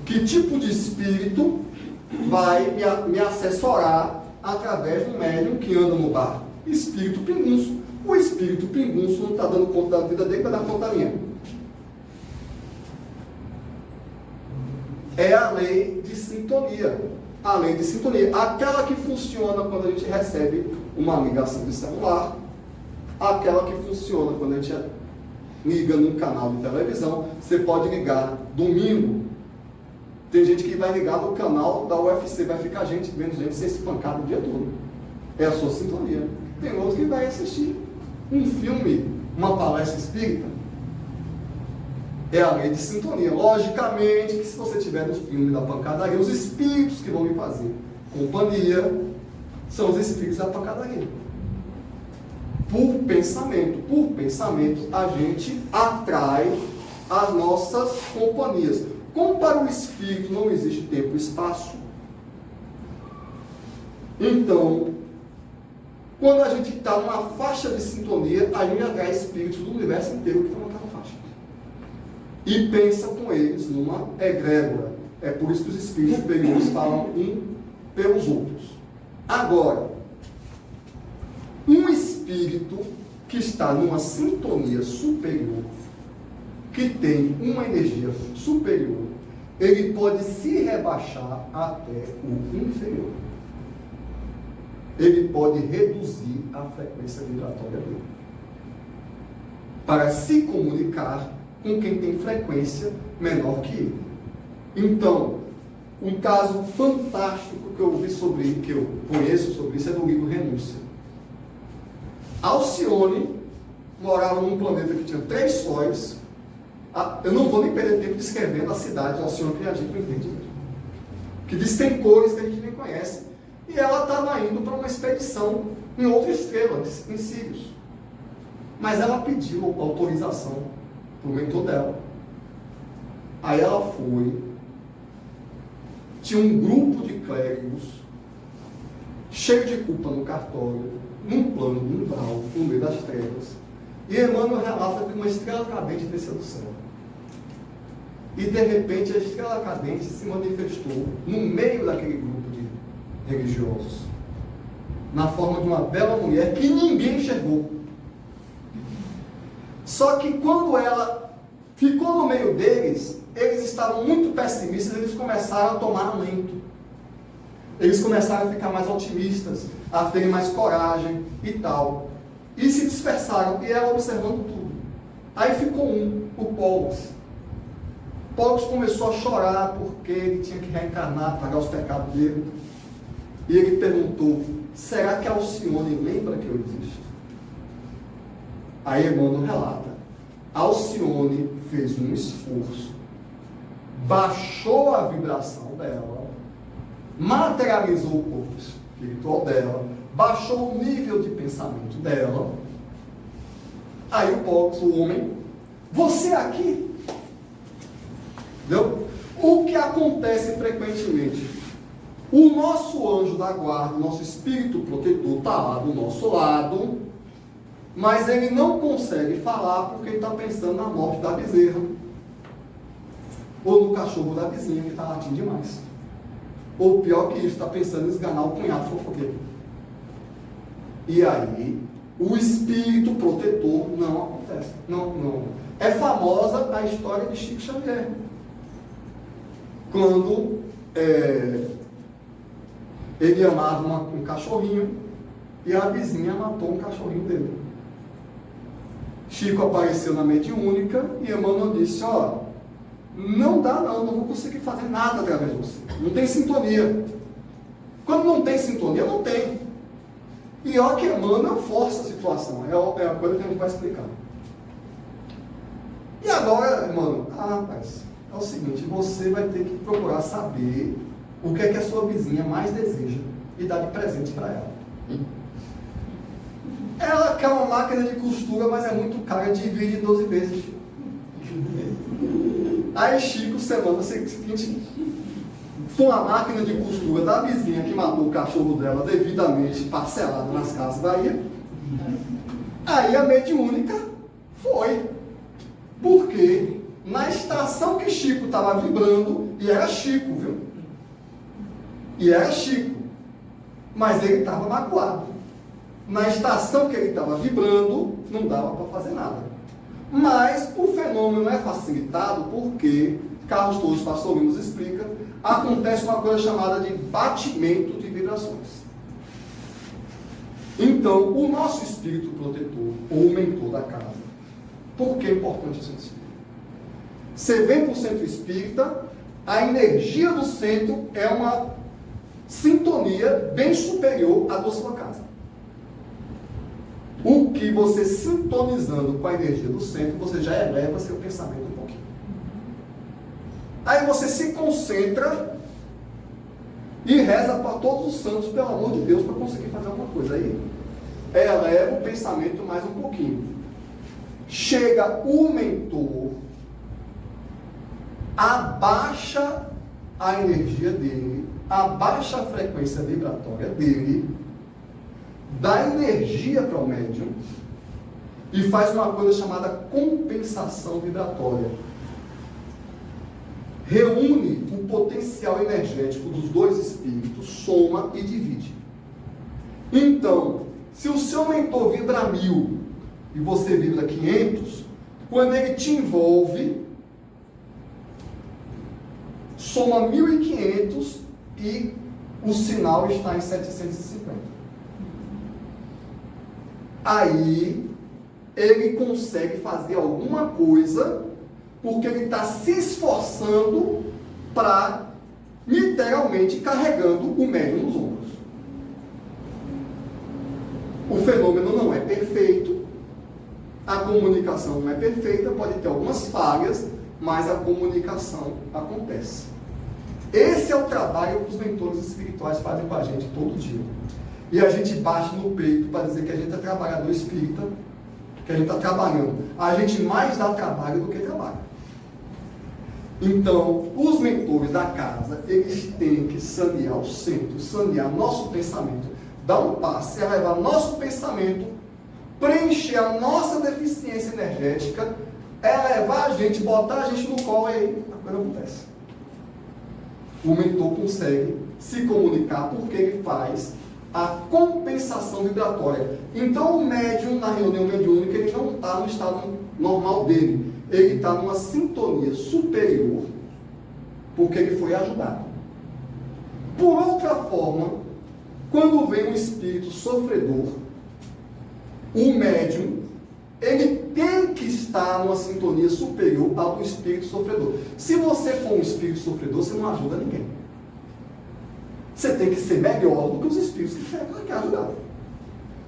Que tipo de espírito vai me assessorar através do médium que anda no bar? Espírito pingunço. O espírito pingunço não está dando conta da vida dele, vai dar conta da minha. É a lei de sintonia. A lei de sintonia. Aquela que funciona quando a gente recebe uma ligação de celular. Aquela que funciona quando a gente liga num canal de televisão. Você pode ligar domingo. Tem gente que vai ligar no canal da UFC. Vai ficar vendo gente ser espancada o dia todo. É a sua sintonia. Tem outro que vai assistir um filme, uma palestra espírita. É a lei de sintonia. Logicamente que se você tiver nos filmes da pancadaria, os espíritos que vão lhe fazer companhia são os espíritos da pancadaria. Por pensamento, a gente atrai as nossas companhias. Como para o espírito não existe tempo e espaço, então, quando a gente está numa faixa de sintonia, a gente atrai espíritos do universo inteiro que estão naquela faixa. E pensa com eles numa egrégora. É por isso que os espíritos superiores falam um pelos outros. Agora, um espírito que está numa sintonia superior, que tem uma energia superior, ele pode se rebaixar até o inferior. Ele pode reduzir a frequência vibratória dele para se comunicar com quem tem frequência menor que ele. Então, um caso fantástico que eu vi sobre ele, que eu conheço sobre isso, é do livro Renúncia. Alcione morava num planeta que tinha 3 sóis. Eu não vou nem perder tempo descrevendo a cidade de Alcione, que a gente não entende mesmo. Que diz que tem cores que a gente nem conhece. E ela estava indo para uma expedição em outra estrela, em Sirius. Mas ela pediu autorização para o mentor dela. Aí ela foi. Tinha um grupo de clérigos cheio de culpa no cartório, num plano do umbral, no meio das trevas. E Emmanuel relata que uma estrela cadente desceu do céu. E de repente a estrela cadente se manifestou no meio daquele grupo de religiosos, na forma de uma bela mulher que ninguém enxergou. Só que quando ela ficou no meio deles, eles estavam muito pessimistas, eles começaram a tomar alento. Eles começaram a ficar mais otimistas, a terem mais coragem e tal. E se dispersaram, e ela observando tudo. Aí ficou o Pollux. Pollux começou a chorar porque ele tinha que reencarnar, pagar os pecados dele. E ele perguntou, será que Alcione lembra que eu existo? Aí Emmanuel relata, Alcione fez um esforço, baixou a vibração dela, materializou o corpo espiritual dela, baixou o nível de pensamento dela. Aí o Pollux, o homem, você aqui? Entendeu? O que acontece frequentemente? O nosso anjo da guarda, o nosso espírito protetor está lá do nosso lado, mas ele não consegue falar porque ele está pensando na morte da bezerra, ou no cachorro da vizinha que está latindo demais. Ou pior que isso, está pensando em esganar o cunhado fofoqueiro. E aí, o espírito protetor não acontece. Não. É famosa a história de Chico Xavier. Quando ele amava um cachorrinho e a vizinha matou um cachorrinho dele. Chico apareceu na mediúnica e Emmanuel disse, não dá não vou conseguir fazer nada através de você. Não tem sintonia. Quando não tem sintonia, não tem. E olha que Emmanuel força a situação. É a coisa que a gente vai explicar. E agora, Emmanuel, rapaz, é o seguinte, você vai ter que procurar saber o que é que a sua vizinha mais deseja e dar de presente para ela. Ela quer uma máquina de costura, mas é muito cara, divide em 12 vezes. Aí Chico, semana seguinte, com a máquina de costura da vizinha que matou o cachorro dela devidamente parcelada nas Casas Bahia, aí a mediúnica foi. Porque na estação que Chico estava vibrando, e era Chico, viu? E era Chico, mas ele estava magoado. Na estação que ele estava vibrando, não dava para fazer nada. Mas o fenômeno é facilitado porque, Carlos Torres Pastorinho nos explica, acontece uma coisa chamada de batimento de vibrações. Então, o nosso espírito protetor, ou o mentor da casa, por que é importante ser espírita? Ser 100% espírita, a energia do centro é uma sintonia bem superior à da sua casa. O que você sintonizando com a energia do centro, você já eleva seu pensamento um pouquinho. Aí você se concentra e reza para todos os santos, pelo amor de Deus, para conseguir fazer alguma coisa. Aí eleva o pensamento mais um pouquinho. Chega o mentor, abaixa a energia dele, abaixa a frequência vibratória dele, dá energia para o médium e faz uma coisa chamada compensação vibratória. Reúne o potencial energético dos dois espíritos, soma e divide. Então, se o seu mentor vibra 1000 e você vibra 500, quando ele te envolve, soma 1500 e o sinal está em 750. Aí ele consegue fazer alguma coisa porque ele está se esforçando para, literalmente, carregando o médium nos ombros. O fenômeno não é perfeito, a comunicação não é perfeita, pode ter algumas falhas, mas a comunicação acontece. Esse é o trabalho que os mentores espirituais fazem com a gente todo dia. E a gente bate no peito para dizer que a gente é trabalhador espírita, que a gente está trabalhando. A gente mais dá trabalho do que trabalha. Então, os mentores da casa, eles têm que sanear o centro, sanear nosso pensamento, dar um passe, elevar nosso pensamento, preencher a nossa deficiência energética, elevar a gente, botar a gente no colo e aí a coisa acontece. O mentor consegue se comunicar porque ele faz a compensação vibratória. Então o médium, na reunião mediúnica, ele não está no estado normal dele. Ele está numa sintonia superior, porque ele foi ajudado. Por outra forma, quando vem um espírito sofredor, o médium, ele tem que estar numa sintonia superior ao do espírito sofredor. Se você for um espírito sofredor, você não ajuda ninguém. Você tem que ser melhor do que os espíritos que querem ajudar.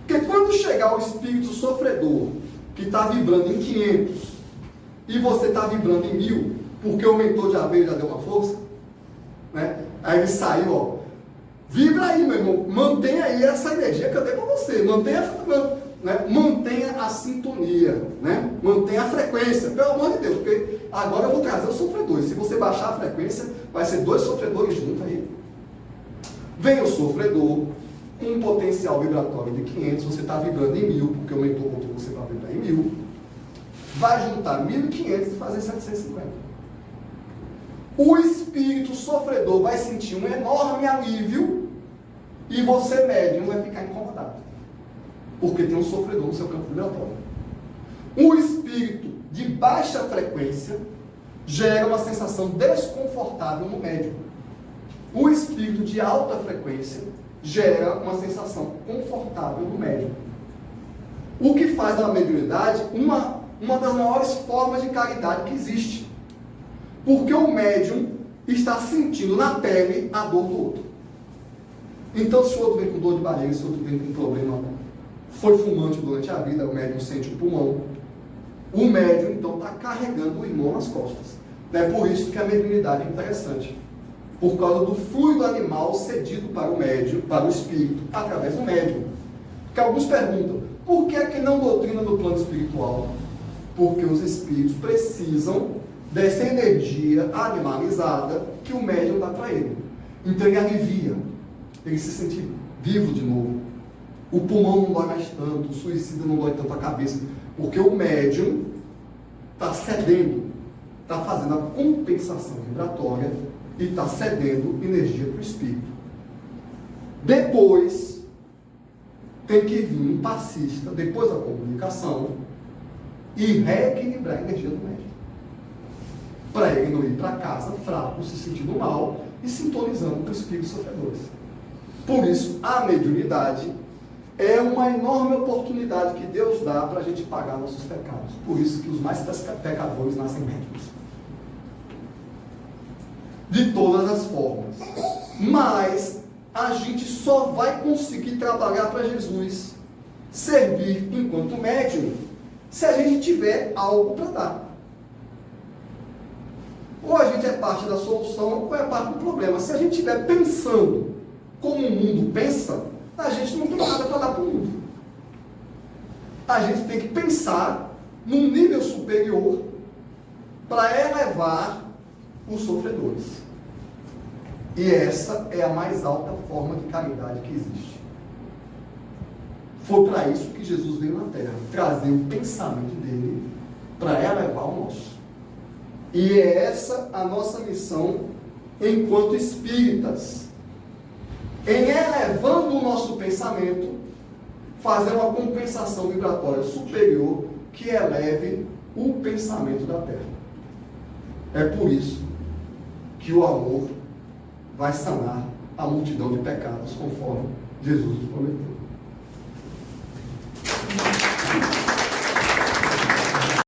Porque quando chegar o espírito sofredor, que está vibrando em 500, e você está vibrando em 1000, porque o mentor já veio, já deu uma força, né? Aí ele saiu, ó, vibra aí, meu irmão, mantenha aí essa energia que eu dei para você, mantenha a sintonia, né? Mantenha a frequência, pelo amor de Deus, porque agora eu vou trazer os sofredores. Se você baixar a frequência, vai ser 2 sofredores juntos aí. Vem o sofredor com um potencial vibratório de 500, você está vibrando em 1000, porque o mentor botou você para vibrar em 1000, vai juntar 1500 e fazer 750. O espírito sofredor vai sentir um enorme alívio e você, médium, vai ficar incomodado, porque tem um sofredor no seu campo vibratório. O espírito de baixa frequência gera uma sensação desconfortável no médium. O espírito de alta frequência gera uma sensação confortável no médium. O que faz da mediunidade uma das maiores formas de caridade que existe. Porque o médium está sentindo na pele a dor do outro. Então, se o outro vem com dor de barriga, se o outro vem com problema, foi fumante durante a vida, o médium sente o pulmão. O médium, então, está carregando o irmão nas costas. É por isso que a mediunidade é interessante. Por causa do fluido animal cedido para o médium, para o espírito, através do médium. Porque alguns perguntam, por que é que não doutrina no plano espiritual? Porque os espíritos precisam dessa energia animalizada que o médium dá para ele. Então ele alivia, ele se sente vivo de novo. O pulmão não dói mais tanto, o suicida não dói tanto a cabeça, porque o médium está cedendo, está fazendo a compensação vibratória e está cedendo energia para o espírito. Depois, tem que vir um passista, depois da comunicação, e reequilibrar a energia do médium. Para ele não ir para casa fraco, se sentindo mal e sintonizando com espíritos sofredores. Por isso, a mediunidade é uma enorme oportunidade que Deus dá para a gente pagar nossos pecados. Por isso que os mais pecadores nascem médiuns. De todas as formas. Mas a gente só vai conseguir trabalhar para Jesus, servir enquanto médium, se a gente tiver algo para dar. Ou a gente é parte da solução, ou é parte do problema. Se a gente estiver pensando como o mundo pensa, a gente não tem nada para dar para o mundo. A gente tem que pensar num nível superior para elevar os sofredores. E essa é a mais alta forma de caridade que existe. Foi para isso que Jesus veio na Terra, trazer o pensamento dele para elevar o nosso. E é essa a nossa missão enquanto espíritas. Em elevando o nosso pensamento, fazer uma compensação vibratória superior que eleve o pensamento da Terra. É por isso que o amor vai sanar a multidão de pecados, conforme Jesus nos prometeu.